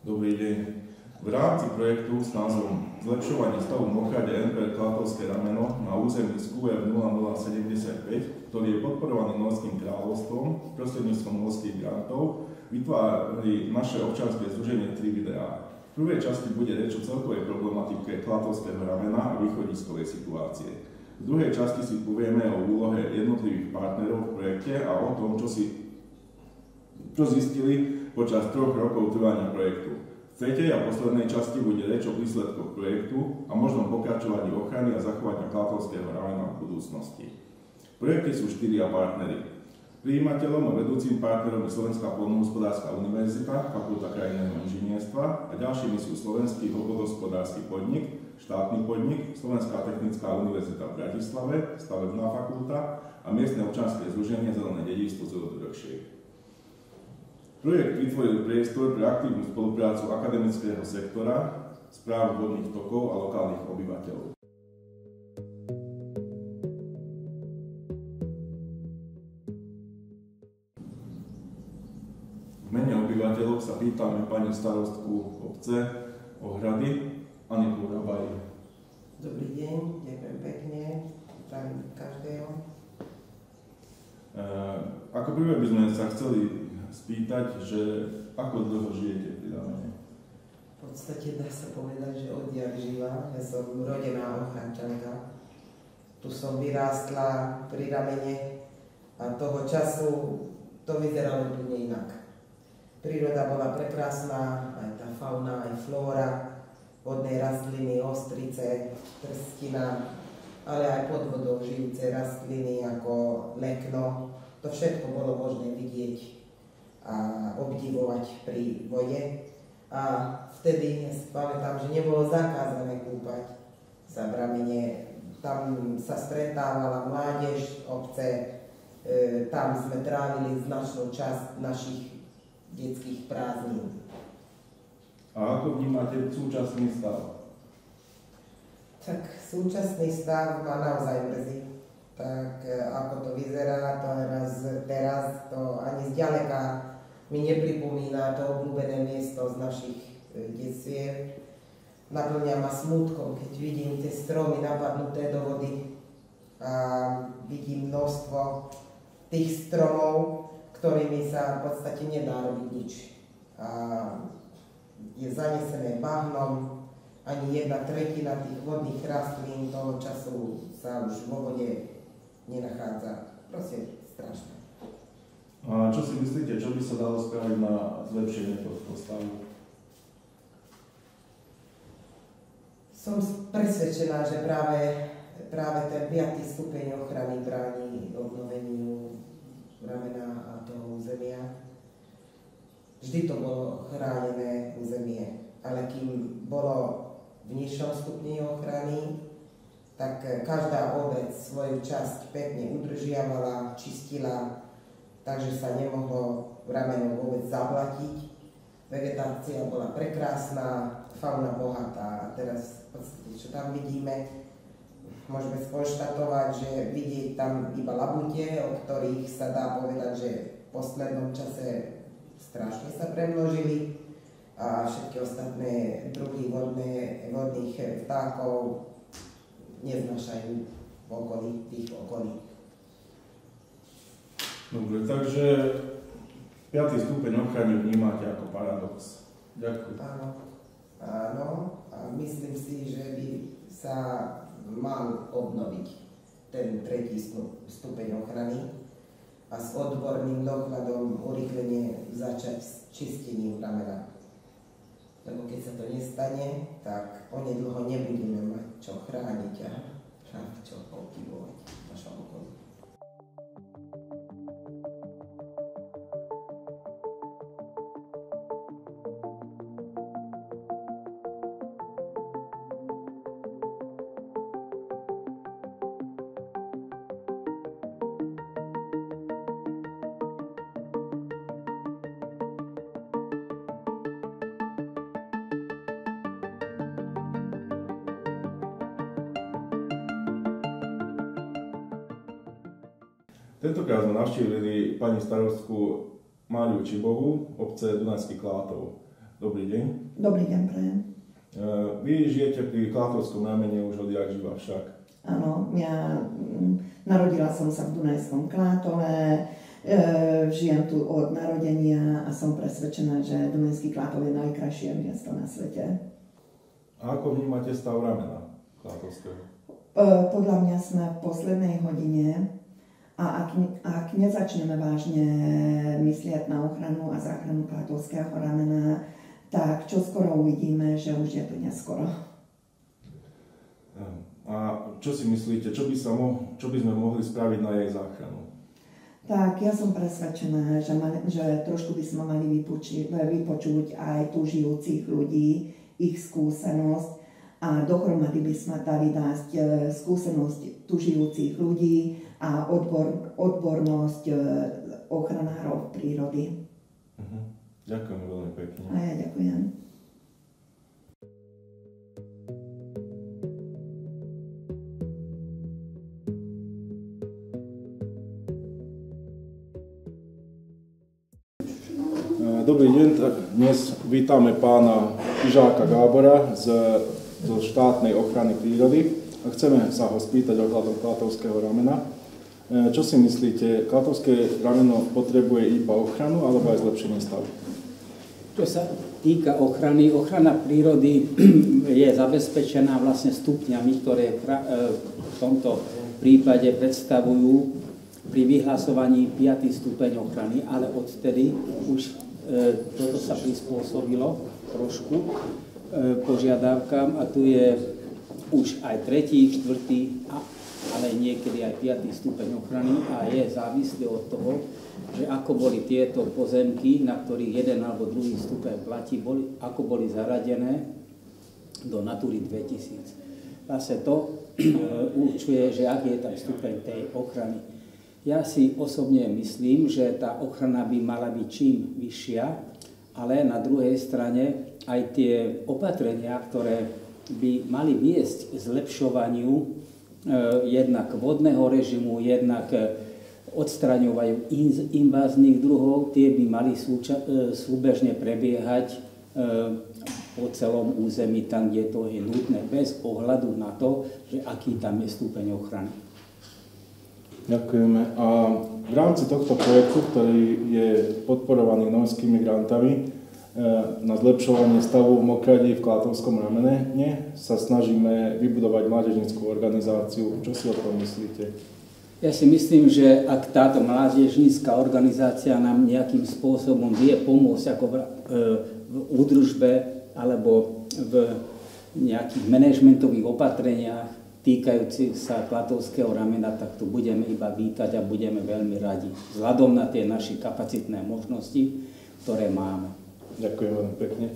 Dobrý deň. V rámci projektu s názvom Zlepšovanie stavu mokráde NPR Klatovské rameno na území SQF 0075, ktorý je podporovaný Norským kráľovstvom prostredníctvom norských grantov, vytvárali naše občianske združenie 3 videá. V prvej časti bude reč o celkovej problematike Klatovského ramena a východiskovej situácie. V druhej časti si povieme o úlohe jednotlivých partnerov v projekte a o tom, čo zistili počas 3 rokov trvania projektu. V tretej a poslednej časti bude reč o výsledkoch projektu a možnom pokračovaní ochrany a zachovania Klatovského ramena v budúcnosti. V projekte sú 4 partnery. Prijímateľom a vedúcim partnerom je Slovenská poľnohospodárska univerzita, Fakulta krajinného inžinierstva a ďalšími sú Slovenský vodohospodársky podnik, štátny podnik, Slovenská technická univerzita v Bratislave, Stavebná fakulta a miestne občianske združenie Zelené dedičstvo Zelený. Projekt vytvoril priestor pre aktívnu spoluprácu akademického sektora, správ vodných tokov a lokálnych obyvateľov. V mene obyvateľov sa pýtame pani starostku obce Ohrady, Aniku Rabaj. Dobrý deň, ďakujem pekne, zdravím každého. Ako prvé by sme sa chceli spýtať, že ako dlho žijete pri ramene? V podstate dá sa povedať, že odjak živa. Ja som rodená Ochrančanka. Tu som vyrástla pri ramene a toho času to vyzeralo úplne inak. Príroda bola prekrásna, aj tá fauna, aj flóra, vodné rastliny, ostrice, trstina, ale aj pod vodou žijúce rastliny ako lekno. To všetko bolo možné vidieť a obdivovať pri vode. A vtedy ja si pamätám, že nebolo zakázané kúpať sa v ramene. Tam sa stretávala mládež obce, tam sme trávili značnú časť našich detských prázdnin. A ako vnímate súčasný stav? Tak súčasný stav ma naozaj mrzí. Tak ako to vyzerá teraz to ani zďaleka mi nepripomína to obľúbené miesto z našich detstiev. Naplňa ma smútkom, keď vidím tie stromy napadnuté do vody a vidím množstvo tých stromov, ktorými sa v podstate nedá robiť nič. A je zanesené bahnom, ani 1/3 tých vodných rastlín toho času sa už vo vode nenachádza. Proste strašné. A čo si myslíte, čo by sa dalo spraviť na zlepšenie tohto stavu? Som presvedčená, že práve ten 5. stupeň ochrany bráni obnoveniu ramena a toho územia. Vždy to bolo chránené územie, ale kým bolo v nižšom stupni ochrany, tak každá obec svoju časť pekne udržiavala, čistila, takže sa nemohlo rameno vôbec zablatiť. Vegetácia bola prekrásna, fauna bohatá. A teraz v podstate, čo tam vidíme, môžeme skonštatovať, že vidieť tam iba labute, o ktorých sa dá povedať, že v poslednom čase strašne sa premnožili a všetky ostatné druhy vodných vtákov neznášajú v okolí, tých okolí. Dobre, takže 5. stupeň ochrany vnímate ako paradox. Ďakujem. Áno, a myslím si, že by sa mal obnoviť ten 3. stupeň ochrany a s odborným dohľadom urýchlene začať s čistením ramena. Lebo keď sa to nestane, tak onedlho nebudeme mať čo chrániť a čo obdivovať v našom okolí. Tentokrát sme navštívili pani starostku Máriu Čibovú, obce Dunajský Klátov. Dobrý deň. Dobrý deň, prajem. Vy žijete pri Klátovskom ramene už odjak živa však. Áno, ja narodila som sa v Dunajskom Klátove, žijem tu od narodenia a som presvedčená, že Dunajský Klátov je najkrajšie miesto na svete. A ako vnímate stav ramena Klátovského? Podľa mňa sme v poslednej hodine a ak nezačneme vážne myslieť na ochranu a záchranu Klátovského ramena, tak čo skoro uvidíme, že už je to neskoro. A čo si myslíte, čo by sme mohli spraviť na jej záchranu? Tak ja som presvedčená, že trošku by sme mali vypočuť aj tu žijúcich ľudí, ich skúsenosť a dohromady by sme dali dať skúsenosť tu žijúcich ľudí a odbornosť ochranárov prírody. Ďakujem veľmi pekne. A ja ďakujem. Dobrý deň, dnes vítame pána Ižáka Gábora zo štátnej ochrany prírody a chceme sa ho spýtať ohľadom Klátovského ramena. Čo si myslíte, Klátovské rameno potrebuje iba ochranu alebo aj zlepšenie stavu? Čo sa týka ochrany, ochrana prírody je zabezpečená vlastne stupňami, ktoré v tomto prípade predstavujú pri vyhlasovaní 5. stupeň ochrany, ale odtedy už toto sa prispôsobilo trošku požiadavkám a tu je už aj 3., 4., ale niekedy aj 5. stupeň ochrany a je závislý od toho, že ako boli tieto pozemky, na ktorých 1. alebo 2. stupeň platí, ako boli zaradené do Natúry 2000. Vlastne to určuje, že aký je tam stupeň tej ochrany. Ja si osobne myslím, že tá ochrana by mala byť čím vyššia, ale na druhej strane aj tie opatrenia, ktoré by mali viesť k zlepšovaniu jednak vodného režimu, jednak odstraňovajú inváznych druhov, tie by mali súbežne prebiehať po celom území, tam, kde to je nutné, bez ohľadu na to, že aký tam je stupeň ochrany. Ďakujeme. A v rámci tohto projektu, ktorý je podporovaný norskými grantami na zlepšovanie stavu mokradí v Klátovskom ramene, sa snažíme vybudovať mládežnícku organizáciu. Čo si o tom myslíte? Ja si myslím, že ak táto mládežnícka organizácia nám nejakým spôsobom vie pomôcť ako v údržbe alebo v nejakých manažmentových opatreniach týkajúcich sa Klátovského ramena, tak tu budeme iba vítať a budeme veľmi radi. Vzhľadom na tie naše kapacitné možnosti, ktoré máme. Ďakujem veľmi pekne.